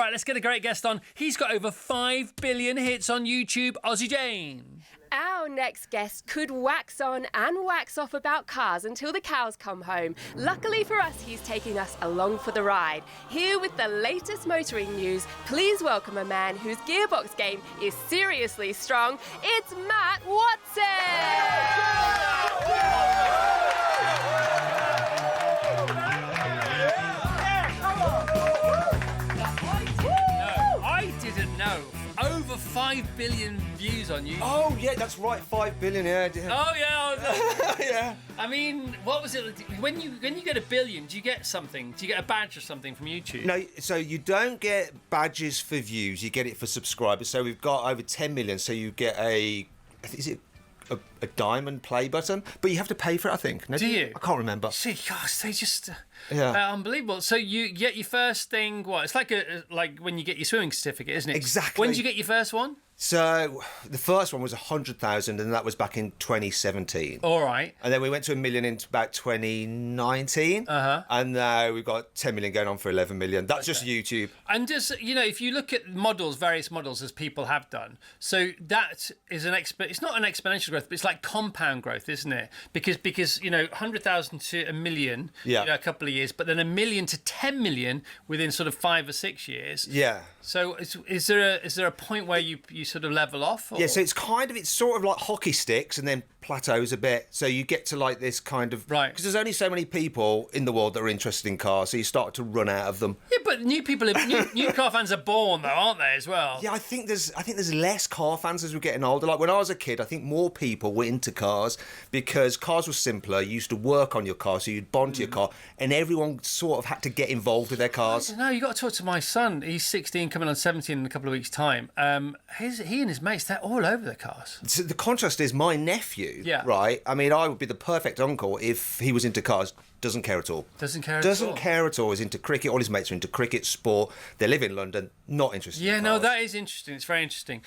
right, let's get a great guest on. He's got over 5 billion hits on YouTube, Ozzy Jane. Our next guest could wax on and wax off about cars until the cows come home. Luckily for us, he's taking us along for the ride. Here with the latest motoring news, please welcome a man whose gearbox game is seriously strong. It's Matt Watson! I didn't know. Over 5 billion views on YouTube. Oh, yeah, that's right, 5 billion, yeah. Oh, yeah. Yeah. I mean, what was it? When you get a billion, do you get something? Do you get a badge or something from YouTube? No, so you don't get badges for views, you get it for subscribers. So we've got over 10 million, so you get is it a diamond play button? But you have to pay for it, I think. No, do you? I can't remember. See, gosh, they just... unbelievable. So you get your first thing, what? It's like when you get your swimming certificate, isn't it? Exactly. When did you get your first one? So the first one was 100,000, and that was back in 2017. All right. And then we went to 1 million in about 2019. And now we've got 10 million going on for 11 million. That's just YouTube. And just, if you look at various models as people have done, so that is it's not an exponential growth, but it's like compound growth, isn't it? Because 100,000 to 1 million, a couple of years, but then 1 million to 10 million within sort of 5 or 6 years. Yeah. So is there a point where you sort of level off? Or? Yeah, so it's sort of like hockey sticks and then plateaus a bit. So you get to like this kind of... Right. Because there's only so many people in the world that are interested in cars, so you start to run out of them. Yeah, but new car fans are born though, aren't they, as well? Yeah, I think there's less car fans as we're getting older. Like when I was a kid, I think more people were into cars because cars were simpler. You used to work on your car, so you'd bond to your car, and everyone sort of had to get involved with their cars. No, you got to talk to my son. He's 16, coming on 17 in a couple of weeks' time. He and his mates, they're all over the cars. So the contrast is my nephew, Yeah. right? I mean, I would be the perfect uncle if he was into cars. Doesn't care at all. Doesn't care at all. He's into cricket. All his mates are into cricket, sport. They live in London. Not interested in cars. No, that is interesting. It's very interesting.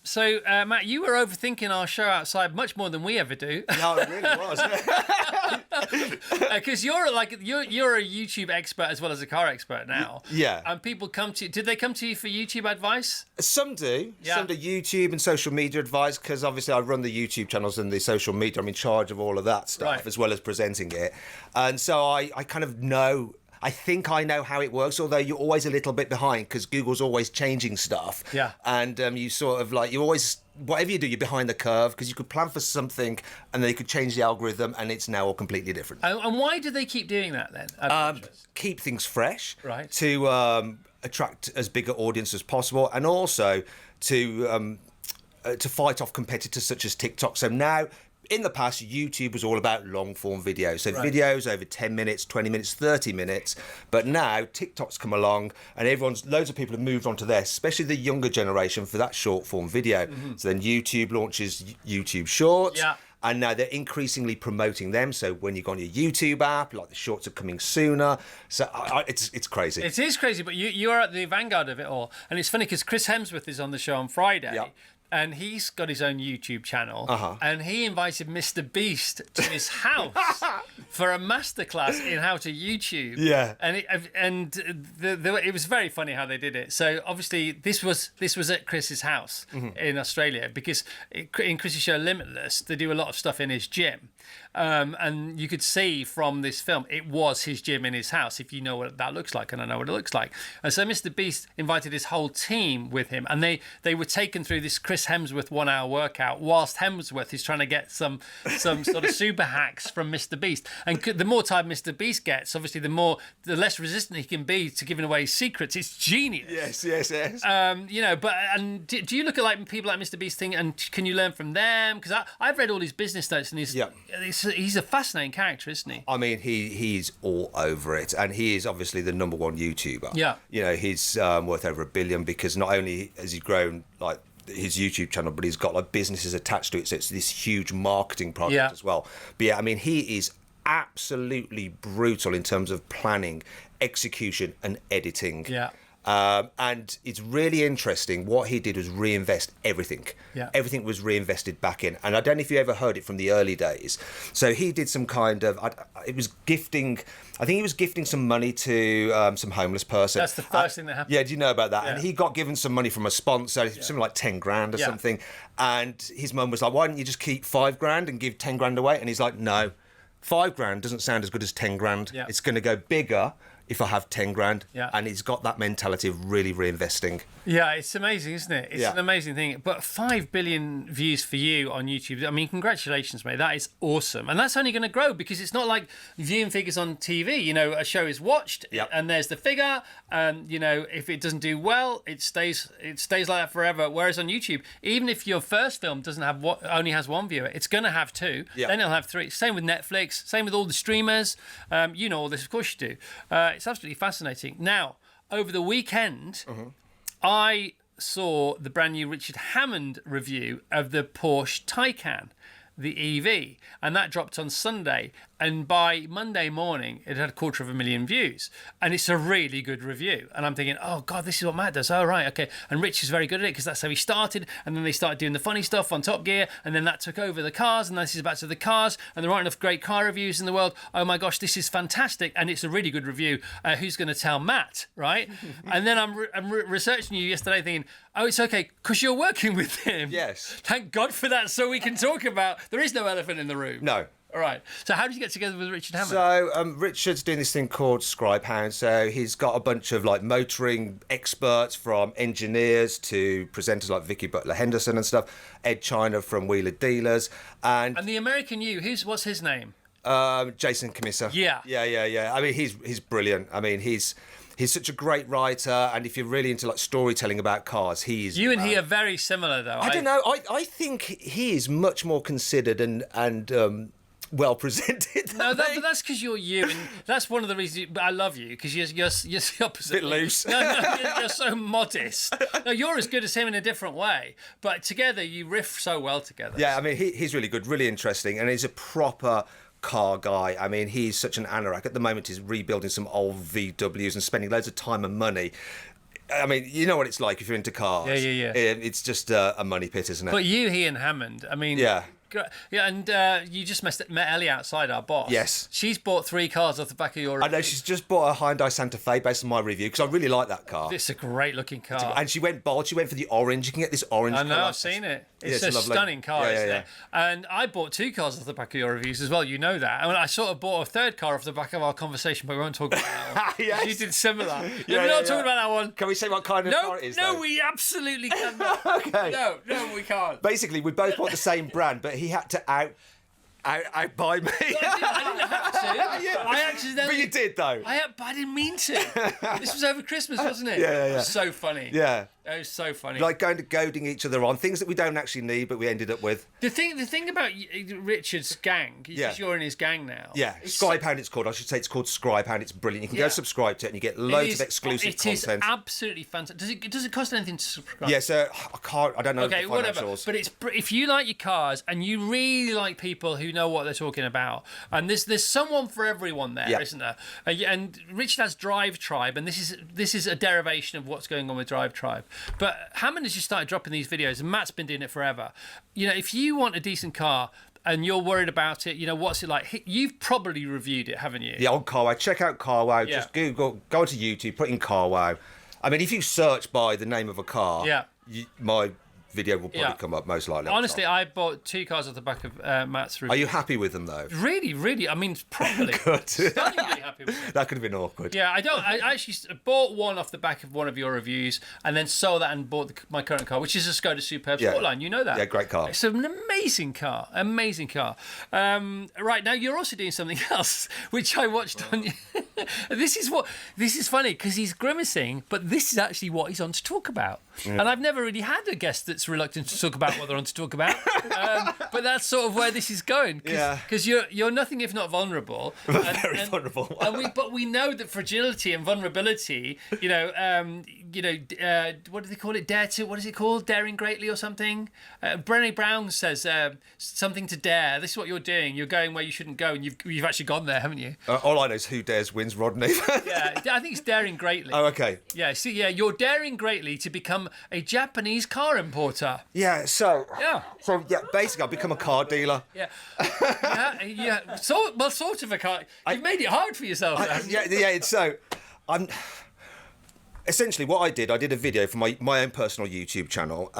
So, Matt, you were overthinking our show outside much more than we ever do. No, it really was. Because you're a YouTube expert as well as a car expert now. Yeah. And people come to you. Did they come to you for YouTube advice? Some do. Yeah. Some do YouTube and social media advice, because obviously I run the YouTube channels and the social media. I'm in charge of all of that stuff, Right. as well as presenting it. And so I kind of know... I think I know how it works, although you're always a little bit behind because Google's always changing stuff. Yeah. And you sort of like, you always, whatever you do, you're behind the curve because you could plan for something and then you could change the algorithm and it's now all completely different. And why do they keep doing that then? Keep things fresh. Right. To attract as big an audience as possible, and also to fight off competitors such as TikTok. So now... In the past, YouTube was all about long-form videos. So Right. videos over 10 minutes, 20 minutes, 30 minutes. But now TikTok's come along and loads of people have moved on to this, especially the younger generation, for that short-form video. So then YouTube launches YouTube Shorts. Yeah. And now they're increasingly promoting them. So when you go on your YouTube app, like the shorts are coming sooner. So it's crazy. It is crazy, but you are at the vanguard of it all. And it's funny because Chris Hemsworth is on the show on Friday. Yeah. And he's got his own YouTube channel, and he invited MrBeast to his house for a masterclass in how to YouTube. Yeah. And it was very funny how they did it. So obviously this was at Chris's house in Australia, because in Chris's show Limitless they do a lot of stuff in his gym, and you could see from this film it was his gym in his house, if you know what that looks like, and I know what it looks like. And so MrBeast invited his whole team with him, and they were taken through this Chris Hemsworth 1 hour workout whilst Hemsworth is trying to get some sort of super hacks from MrBeast. And the more time MrBeast gets, obviously the less resistant he can be to giving away his secrets. It's genius. Yes. Do you look at like people like MrBeast thing, and can you learn from them? Because I've read all his business notes, and he's a fascinating character, isn't he? I mean, he's all over it, and he is obviously the number one YouTuber. Yeah. He's worth over $1 billion because not only has he grown like his YouTube channel, but he's got like businesses attached to it, so it's this huge marketing project as well. But yeah, I mean, he is absolutely brutal in terms of planning, execution, and editing. Yeah. And it's really interesting. What he did was reinvest everything. Yeah. Everything was reinvested back in. And I don't know if you ever heard it from the early days. So he did some kind of, it was gifting, I think he was gifting some money to some homeless person. That's the first thing that happened. Yeah, do you know about that? Yeah. And he got given some money from a sponsor, something like 10 grand or Yeah. something. And his mum was like, why don't you just keep 5 grand and give 10 grand away? And he's like, no, 5 grand doesn't sound as good as 10 grand. Yeah. It's going to go bigger if I have 10 grand. Yeah. And he's got that mentality of really reinvesting. Yeah, it's amazing, isn't it? It's Yeah. an amazing thing. But 5 billion views for you on YouTube. I mean, congratulations, mate. That is awesome. And that's only going to grow because it's not like viewing figures on TV. You know, a show is watched Yep. and there's the figure. And, you know, if it doesn't do well, it stays like that forever. Whereas on YouTube, even if your first film only has 1 viewer, it's going to have 2. Yep. Then it'll have 3. Same with Netflix. Same with all the streamers. You know all this, of course you do. It's absolutely fascinating. Now, over the weekend, I saw the brand new Richard Hammond review of the Porsche Taycan, the EV, and that dropped on Sunday. And by Monday morning, it had 250,000 views. And it's a really good review. And I'm thinking, oh, God, this is what Matt does. Oh, right, okay. And Rich is very good at it because that's how he started. And then they started doing the funny stuff on Top Gear. And then that took over the cars. And this is back to the cars. And there aren't enough great car reviews in the world. Oh, my gosh, this is fantastic. And it's a really good review. Who's going to tell Matt, right? And then I'm researching you yesterday thinking, oh, it's okay because you're working with him. Yes. Thank God for that so we can talk about... There is no elephant in the room. No. All right. So how did you get together with Richard Hammond? So Richard's doing this thing called ScribeHound. So he's got a bunch of like motoring experts, from engineers to presenters like Vicky Butler Henderson and stuff. Ed China from Wheeler Dealers, and And the American you, what's his name? Jason Camissa. Yeah. Yeah. I mean, he's brilliant. I mean, he's such a great writer, and if you're really into like storytelling about cars, he's... You and he are very similar, though. I don't know. I think he is much more considered and well presented. No, but that's because you're you, and that's one of the reasons I love you, because you're the opposite. Bit loose. No, you're so modest. No, you're as good as him in a different way, but together you riff so well together. Yeah, I mean, he's really good, really interesting, and he's a proper car guy. I mean, he's such an anorak. At the moment, he's rebuilding some old VWs and spending loads of time and money. I mean, you know what it's like if you're into cars. Yeah. It's just a money pit, isn't it? But he and Hammond, I mean... Yeah. Yeah, and you just met Ellie outside, our boss. Yes. She's bought 3 cars off the back of your... I know, she's just bought a Hyundai Santa Fe based on my review, because I really like that car. It's a great looking car. And she went bold. She went for the orange. You can get this orange I know, colour. I've seen it. Yeah, It's a lovely. stunning car, Yeah, isn't yeah. it? And I bought 2 cars off the back of your reviews as well. You know that. I mean, I sort of bought a 3rd car off the back of our conversation, but we won't talk about that one. Yes. You did similar. Yeah, We're not yeah. talking about that one. Can we say what kind of car it is, No, though? we absolutely cannot. Okay. No, we can't. Basically, we both bought the same brand, but he had to outbuy me. I didn't have to. Yeah. I accidentally... But you did, though. But I didn't mean to. This was over Christmas, wasn't it? Yeah. It was so funny. Yeah. It was so funny. Like goading each other on things that we don't actually need, but we ended up with. The thing about Richard's gang, Yeah. you're in his gang now. Yeah, It's ScribeHound it's called. I should say it's called ScribeHound. It's brilliant. You can Yeah. go subscribe to it and you get loads of exclusive It content. is absolutely fantastic. Does it cost anything to subscribe? Yeah, so I don't know Okay, the whatever. financials. But if you like your cars and you really like people who know what they're talking about, and there's someone for everyone there, Yeah. isn't there? And Richard has Drive Tribe, and this is a derivation of what's going on with Drive Tribe. But Hammond has just started dropping these videos, and Matt's been doing it forever. You know, if you want a decent car and you're worried about it, you know, what's it like? You've probably reviewed it, haven't you? The old CarWow. Check out CarWow. Yeah. Just Google, go onto YouTube, put in CarWow. I mean, if you search by the name of a car, Yeah. My video will probably Yeah. come up most likely. Honestly, I bought 2 cars off the back of Matt's review. Are you happy with them though? Really, I mean, properly. Good. Stunningly happy with it. That could have been awkward. Yeah, I actually bought one off the back of one of your reviews and then sold that and bought my current car, which is a Skoda Superb Yeah. Sportline. You know that? Yeah, great car. It's an amazing car. Right, now you're also doing something else, which I watched on... This is funny because he's grimacing, but this is actually what he's on to talk about. And I've never really had a guest that's reluctant to talk about what they're on to talk about. But that's sort of where this is going. Yeah. Because you're nothing if not vulnerable. Very vulnerable. But we know that fragility and vulnerability, you know, what do they call it? What is it called? Daring greatly or something? Brené Brown says something to dare. This is what you're doing. You're going where you shouldn't go, and you've actually gone there, haven't you? All I know is who dares wins, Rodney. Yeah, I think it's daring greatly. Oh, okay. Yeah, you're daring greatly to become a Japanese car importer. Yeah, so basically I've become a car dealer. Yeah. Yeah. Sort of a car. You've made it hard for yourself. I'm essentially what I did a video for my own personal YouTube channel,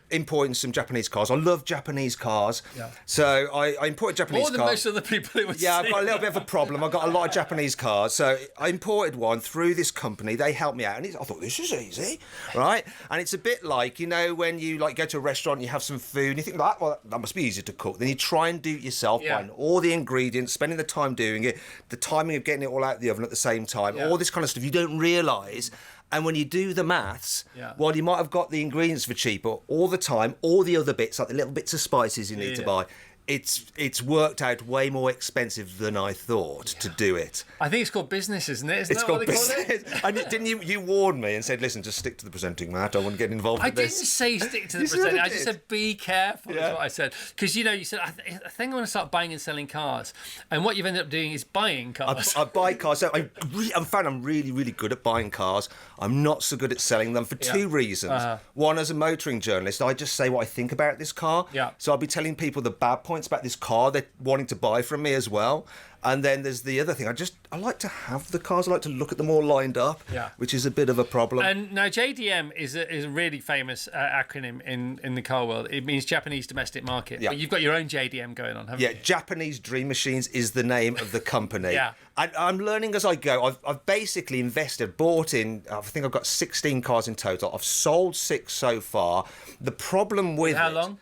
importing some Japanese cars. I love Japanese cars. Yeah. So I imported Japanese cars. More than most of the people it would see. I've got a little bit of a problem. I've got a lot of Japanese cars. So I imported one through this company. They helped me out. And I thought, this is easy, right? And it's a bit like, when you go to a restaurant and you have some food and you think, well, that must be easy to cook. Then you try and do it yourself, buying all the ingredients, spending the time doing it, the timing of getting it all out of the oven at the same time, all this kind of stuff you don't realise. And when you do the maths, while you might have got the ingredients for cheaper, all the time, all the other bits, like the little bits of spices you need to buy, it's worked out way more expensive than I thought to do it. I think it's called business, isn't it? It's called business. And didn't you warn me and said, listen, just stick to the presenting, Matt. I don't want to get involved with this. I didn't say stick to the presenting. I just said be careful. Is what I said. Because you said I think I want to start buying and selling cars, and what you've ended up doing is buying cars. I buy cars. So I'm really, really good at buying cars. I'm not so good at selling them for two reasons. One, as a motoring journalist, I just say what I think about this car. Yeah. So I'll be telling people the bad points about this car they're wanting to buy from me as well. And then there's the other thing. I like to have the cars. I like to look at them all lined up, which is a bit of a problem. And now JDM is a really famous acronym in the car world. It means Japanese Domestic Market. Yeah. But you've got your own JDM going on, haven't you? Yeah, Japanese Dream Machines is the name of the company. I'm learning as I go. I've basically bought in, I think I've got 16 cars in total. I've sold 6 so far. The problem with How long?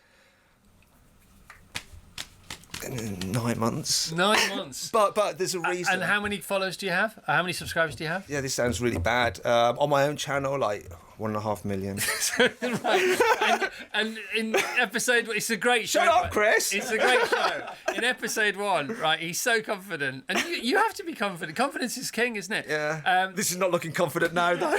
9 months. 9 months. But there's a reason. And how many followers do you have? How many subscribers do you have? Yeah, this sounds really bad. On my own channel, 1.5 million. Right. And in episode, it's a great show. Shut up, Chris. It's a great show. In episode 1, right, he's so confident, and you have to be confident. Confidence is king, isn't it? Yeah. This is not looking confident now, though.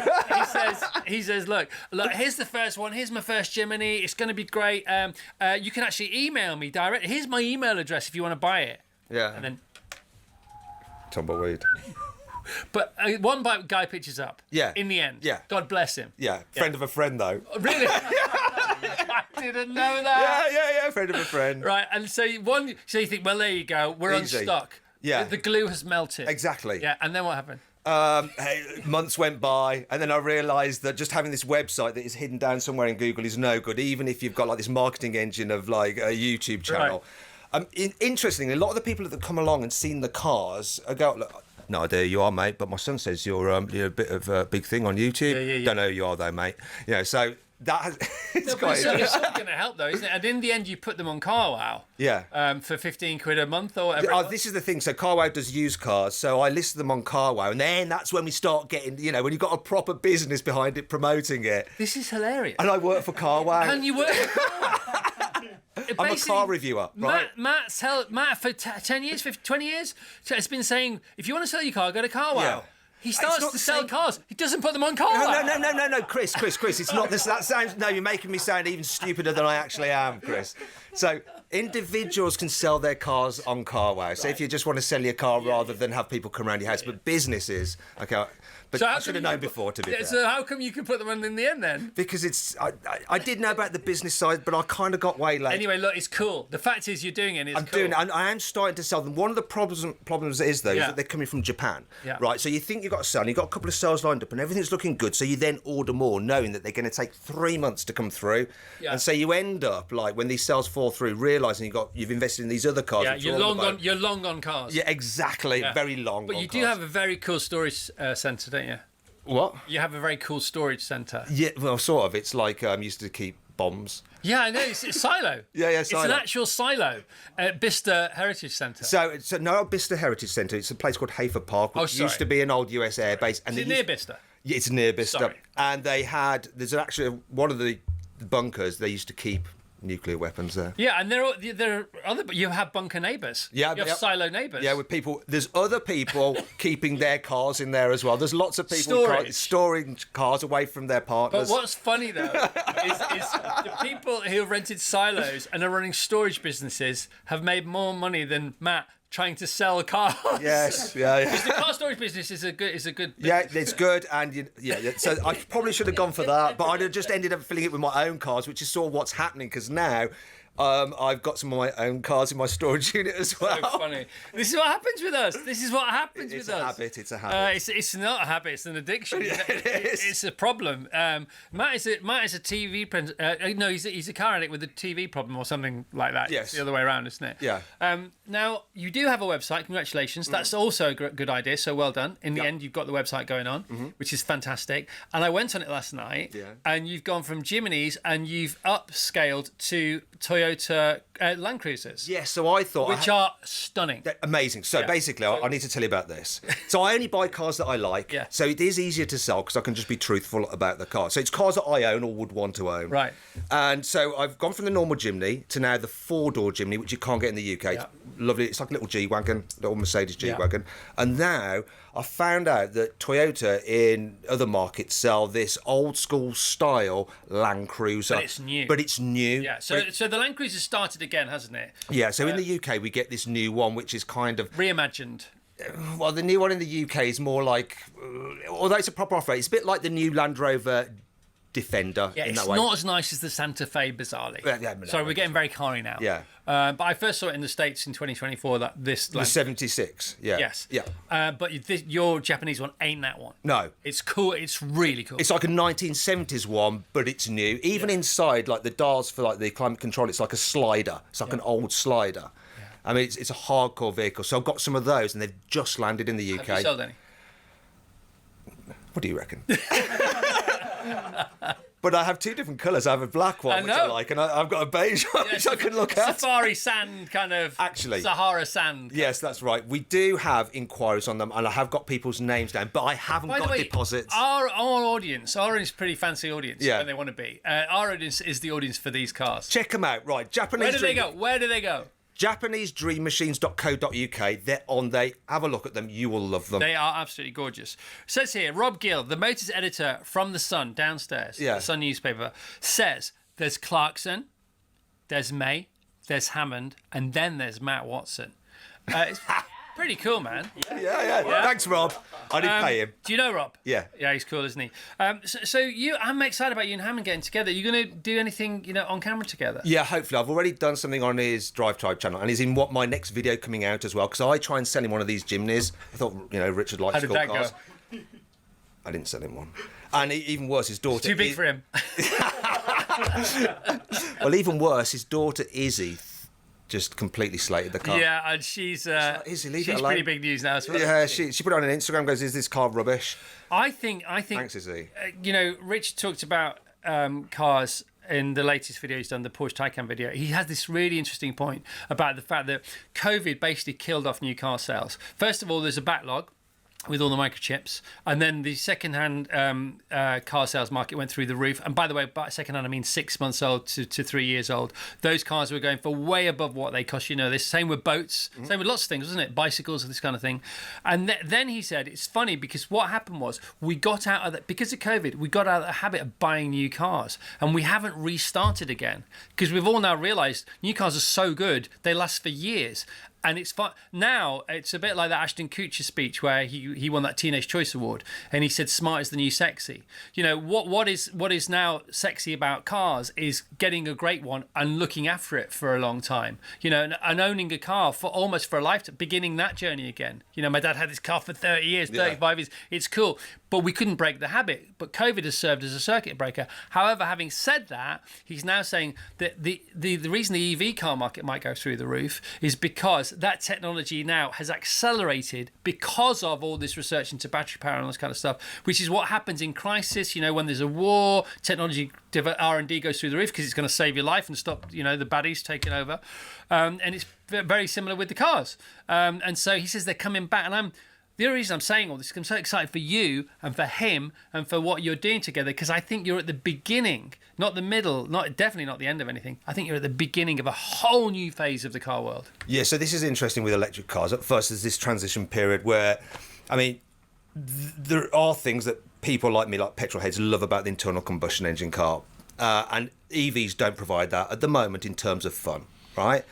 He says, look, here's the first one. Here's my first Jiminy. It's going to be great. You can actually email me directly. Here's my email address if you want to buy it. Yeah. And then tumbleweed. But one guy pitches up. Yeah. In the end. Yeah. God bless him. Yeah. Friend of a friend, though. Really? I didn't know that. Yeah. Friend of a friend. Right. And so you think, well, there you go. We're Easy. unstuck. Yeah. The glue has melted. Exactly. Yeah. And then what happened? Months went by, and then I realised that just having this website that is hidden down somewhere in Google is no good, even if you've got this marketing engine of a YouTube channel. Right. Interestingly, a lot of the people that come along and seen the cars go, look, no idea who you are, mate, but my son says you're a bit of a big thing on YouTube. Yeah. Don't know who you are, though, mate. So that has... It's going to help, though, isn't it? And in the end, you put them on CarWow. Yeah. For 15 quid a month or whatever. This is the thing. So CarWow does used cars. So I list them on CarWow, and then that's when we start getting, when you've got a proper business behind it, promoting it. This is hilarious. And I work for CarWow. And you work for CarWow. I'm a car reviewer, right? Matt for 10 years, 20 years, has been saying, if you want to sell your car, go to CarWow. Yeah. He starts to sell cars. He doesn't put them on CarWow. No, Chris. It's not this. That sounds. No, you're making me sound even stupider than I actually am, Chris. So individuals can sell their cars on CarWow. So if you just want to sell your car rather than have people come around your house, but businesses, okay. But I should have known before, to be fair. So how come you can put them on in the end then? Because I did know about the business side, but I kind of got way late. Anyway, look, it's cool. The fact is you're doing it. I'm doing it, and I am starting to sell them. One of the problems is that they're coming from Japan, right? So you think you've got a sale, and you've got a couple of sales lined up, and everything's looking good. So you then order more, knowing that they're going to take 3 months to come through, and so you end up when these sales fall through, realising you've invested in these other cars. Yeah, you're long on cars. Yeah, exactly. Yeah. Very long. But you do have a very cool storage centre, don't you? What? You have a very cool storage centre. Yeah, well, sort of. It's like used to keep bombs. Yeah, I know. It's a silo. Yeah, silo. It's an actual silo at Bicester Heritage Centre. So no, Bicester Heritage Centre. It's a place called Hayford Park, which used to be an old US air base. And is it near Bicester? Yeah, it's near Bicester. Sorry. And there's actually one of the bunkers they used to keep nuclear weapons there. Yeah, and there are other. You have bunker neighbours. Yeah, you have silo neighbours. Yeah, with people. There's other people keeping their cars in there as well. There's lots of people storing cars away from their partners. But what's funny though is the people who have rented silos and are running storage businesses have made more money than Matt trying to sell cars. Yes, yeah. Because the car storage business is a good business. Yeah, it's good, and so I probably should have gone for that, but I'd have just ended up filling it with my own cars, which is sort of what's happening, because now I've got some of my own cars in my storage unit as well. So funny. This is what happens with us. This is what happens with us. It's a habit. It's not a habit. It's an addiction. It's a problem. Matt is a TV. No, he's a car addict with a TV problem or something like that. Yes. It's the other way around, isn't it? Yeah. Now you do have a website. Congratulations. That's also a good idea. So well done. In the end, you've got the website going on, which is fantastic. And I went on it last night. Yeah. And you've gone from Jiminy's and you've upscaled to Toyota Land Cruisers. Yes, so I thought... Which are stunning. They're amazing. So basically, I need to tell you about this. So I only buy cars that I like. Yeah. So it is easier to sell because I can just be truthful about the car. So it's cars that I own or would want to own. Right. And so I've gone from the normal Jimny to now the four-door Jimny, which you can't get in the UK. Yeah. It's lovely. It's like a little G-Wagon, little Mercedes G-Wagon. Yeah. And now I found out that Toyota in other markets sell this old-school style Land Cruiser. But it's new. Yeah. Yeah. So the Land Cruiser started again, hasn't it? Yeah. So in the UK, we get this new one, which is kind of... reimagined. Well, the new one in the UK is more like... although it's a proper off-road, it's a bit like the new Land Rover Defender in that way. It's not as nice as the Santa Fe, bizarrely. Sorry, we're getting very carry now. Yeah. But I first saw it in the States in 2024. The 76, yeah. Yes. Yeah. But your Japanese one ain't that one. No. It's cool. It's really cool. It's like a 1970s one, but it's new. Even inside, like the dials for like the climate control, it's like a slider. It's like an old slider. Yeah. I mean, it's a hardcore vehicle. So I've got some of those, and they've just landed in the UK. Have you sold any? What do you reckon? But I have two different colours. I have a black one, which I like, and I've got a beige one, which I can look at. Safari sand, kind of. Actually. Sahara sand. Yes, that's right. We do have inquiries on them, and I have got people's names down, but I haven't got deposits. Our audience is a pretty fancy audience when they want to be. Our audience is the audience for these cars. Check them out. Right, Japanese. Where do they go? JapaneseDreamMachines.co.uk. They're on there. Have a look at them. You will love them. They are absolutely gorgeous. It says here, Rob Gill, the motors editor from The Sun downstairs, the Sun newspaper, says there's Clarkson, there's May, there's Hammond, and then there's Matt Watson. It's pretty cool, man. Yeah. Thanks, Rob. I didn't pay him. Do you know Rob? Yeah. Yeah, he's cool, isn't he? I'm excited about you and Hammond getting together. Are you going to do anything, on camera together? Yeah, hopefully. I've already done something on his Drive Tribe channel, and he's in my next video coming out as well, because I try and sell him one of these Jimneys. I thought, Richard likes school cars. How did that go? I didn't sell him one. And even worse, his daughter... It's too big for him. Well, even worse, his daughter Izzy just completely slated the car. Yeah, and she's pretty big news now as well. Yeah, she put it on Instagram, goes, "Is this car rubbish?" I think. Thanks, Izzy. Rich talked about cars in the latest video he's done, the Porsche Taycan video. He has this really interesting point about the fact that COVID basically killed off new car sales. First of all, there's a backlog with all the microchips, and then the second-hand car sales market went through the roof. And by the way, by second-hand I mean 6 months old to 3 years old. Those cars were going for way above what they cost. This same with boats, same with lots of things, wasn't it? Bicycles, this kind of thing. And then he said it's funny because what happened was we got out of that because of COVID. We got out of the habit of buying new cars, and we haven't restarted again because we've all now realised new cars are so good they last for years. And it's fun. Now it's a bit like that Ashton Kutcher speech where he won that Teenage Choice Award, and he said "smart is the new sexy." What is now sexy about cars is getting a great one and looking after it for a long time. And owning a car for almost for a lifetime, beginning that journey again. My dad had this car for 30 years, 35 years. It's cool, but we couldn't break the habit. But COVID has served as a circuit breaker. However, having said that, he's now saying that the reason the EV car market might go through the roof is because that technology now has accelerated because of all this research into battery power and all this kind of stuff, which is what happens in crisis. When there's a war, technology R&D goes through the roof because it's going to save your life and stop, the baddies taking over. And it's very similar with the cars. And so he says they're coming back, and the only reason I'm saying all this is I'm so excited for you and for him and for what you're doing together, because I think you're at the beginning, not the middle, definitely not the end of anything. I think you're at the beginning of a whole new phase of the car world. Yeah, so this is interesting with electric cars. At first, there's this transition period where, I mean, there are things that people like me, like petrol heads, love about the internal combustion engine car. And EVs don't provide that at the moment in terms of fun, right?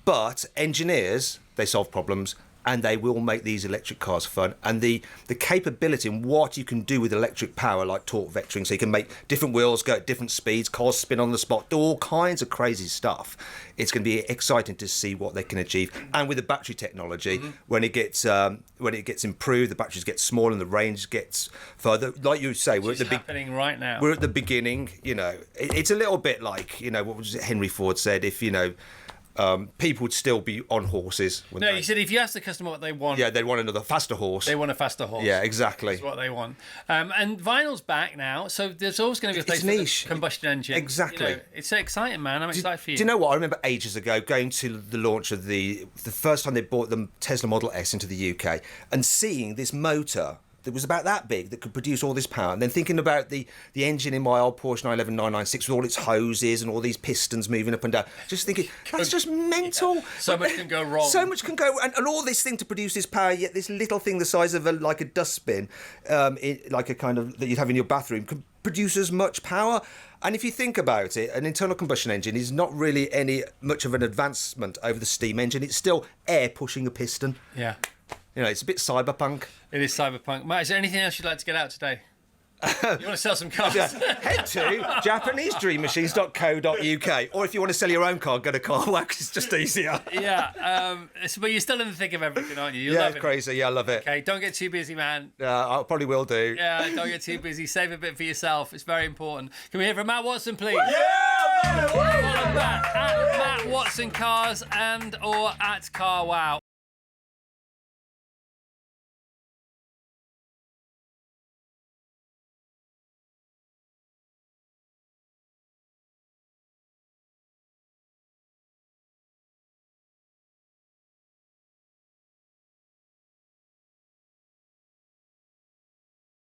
But engineers, they solve problems, and they will make these electric cars fun. And the capability and what you can do with electric power, like torque vectoring, so you can make different wheels go at different speeds, cars spin on the spot, do all kinds of crazy stuff. It's going to be exciting to see what they can achieve. And with the battery technology, when it gets improved, the batteries get smaller and the range gets further. Like you say, we're at the happening right now. We're at the beginning. You know, it's a little bit like, you know, what was it Henry Ford said? If you know. People would still be on horses. No, he said if you ask the customer what they want... Yeah, they'd want another faster horse. They want a faster horse. Yeah, exactly. That's what they want. And vinyl's back now, so there's always going to be a place for the combustion engine. Exactly. You know, it's so exciting, man. I'm excited for you. Do you know what? I remember ages ago going to the launch of the first time they brought the Tesla Model S into the UK and seeing this motor that was about that big that could produce all this power, and then thinking about the engine in my old Porsche 911 996 with all its hoses and all these pistons moving up and down, just thinking that's just mental. Yeah. So much can go wrong. So much can go, and all this thing to produce this power, yet this little thing the size of like a dustbin, like a kind of that you'd have in your bathroom, can produce as much power. And if you think about it, an internal combustion engine is not really much of an advancement over the steam engine. It's still air pushing a piston. Yeah. You know, it's a bit cyberpunk. It is cyberpunk. Matt, is there anything else you'd like to get out today? You want to sell some cars? Head to japanesedreammachines.co.uk, or if you want to sell your own car, go to CarWow. It's just easier. Yeah, but you're still in the thick of everything, aren't you? You love it. Crazy. Yeah, I love it. Okay, don't get too busy, man. I probably will do. Yeah, don't get too busy. Save a bit for yourself. It's very important. Can we hear from Matt Watson, please? Yeah! Follow Matt at Matt Watson Cars and or at CarWow.